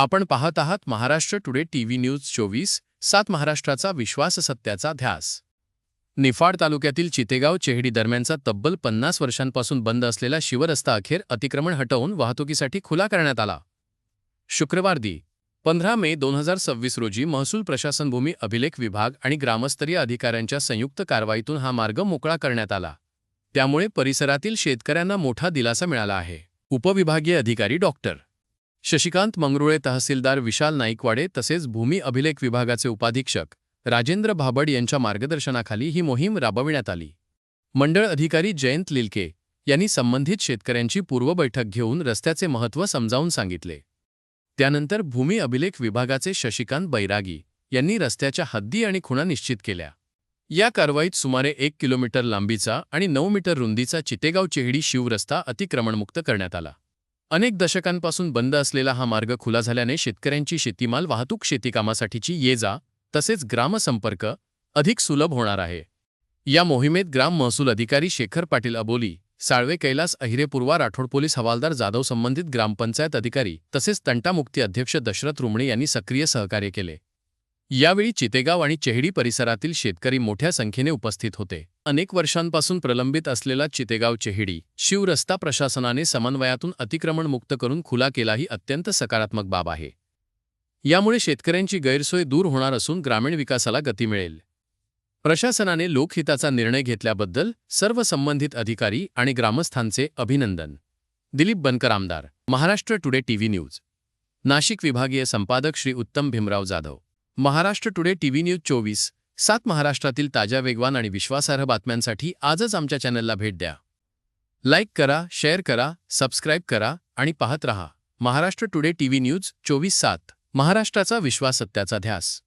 आपण पाहत आहात महाराष्ट्र टुडे टीव्ही न्यूज 24/7 महाराष्ट्राचा विश्वास सत्याचा ध्यास। निफाड तालुक्यातील चितेगाव चेहडी दरम्यानचा तब्बल 50 वर्षांपासून बंद असलेला शिवरस्ता अखेर अतिक्रमण हटवून वाहतुकीसाठी खुला करण्यात आला। शुक्रवार दि. 15 मे 2026 रोजी महसूल प्रशासन भूमी अभिलेख विभाग आणि ग्रामस्तरीय अधिकाऱ्यांच्या संयुक्त कारवाईतून हा मार्ग मोकळा करण्यात आला। त्यामुळे परिसरातील शेतकऱ्यांना मोठा दिलासा मिळाला आहे। उपविभागीय अधिकारी डॉक्टर शशिकांत मंगरुळे, तहसीलदार विशाल नाईकवाडे तसेच भूमी अभिलेख विभागाचे उपाधीक्षक राजेंद्र भाबड यांच्या मार्गदर्शनाखाली ही मोहीम राबविण्यात आली। मंडळ अधिकारी जयंत लिलके यांनी संबंधित शेतकऱ्यांची पूर्व बैठक घेऊन रस्त्याचे महत्त्व समजावून सांगितले। त्यानंतर भूमी अभिलेख विभागाचे शशिकांत बैरागी यांनी रस्त्याच्या हद्दी आणि खुणा निश्चित केल्या। या कारवाईत सुमारे 1 किलोमीटर लांबीचा आणि 9 मीटर रुंदीचा चितेगाव चेहडी शिवरस्ता अतिक्रमणमुक्त करण्यात आला। अनेक दशकांपासून बंद असलेला हा मार्ग खुला झाल्याने शेतकऱ्यांची शेतीमाल वाहतूक, शेतीकामासाठीची ये-जा तसेच ग्रामसंपर्क अधिक सुलभ होणार आहे। या मोहिमेत ग्राम महसूल अधिकारी शेखर पाटील अबोली, साळवे कैलास अहिरे, पूर्वा राठोड, पोलीस हवालदार जाधव, संबंधित ग्रामपंचायत अधिकारी तसेच तंटामुक्ती अध्यक्ष दशरथ रुमणे यांनी सक्रिय सहकार्य केले। यावेळी चितेगाव आणि चेहडी परिसरातील शेतकरी मोठ्या संख्येने उपस्थित होते। अनेक वर्षांपासून प्रलंबित असलेला चितेगाव चेहडी शिवरस्ता प्रशासनाने समन्वयातून अतिक्रमण मुक्त करून खुला केला ही अत्यंत सकारात्मक बाब आहे। यामुळे शेतकऱ्यांची गैरसोय दूर होणार असून ग्रामीण विकासाला गती मिळेल। प्रशासनाने लोकहिताचा निर्णय घेतल्याबद्दल सर्व संबंधित अधिकारी आणि ग्रामस्थांचे अभिनंदन। दिलीप बनकर, आमदार, Maharashtra today TV news, Nashik. विभागीय संपादक श्री उत्तम Bhimrao Jadhav. Maharashtra today TV news 24/7 महाराष्ट्रातील ताज्या, वेगवान आणि विश्वासार्ह बातम्यांसाठी आजच आमच्या चॅनलला भेट द्या। लाईक करा, शेअर करा, सबस्क्राईब करा आणि पाहत रहा महाराष्ट्र टुडे टीव्ही न्यूज 24/7 महाराष्ट्राचा विश्वास सत्याचा ध्यास।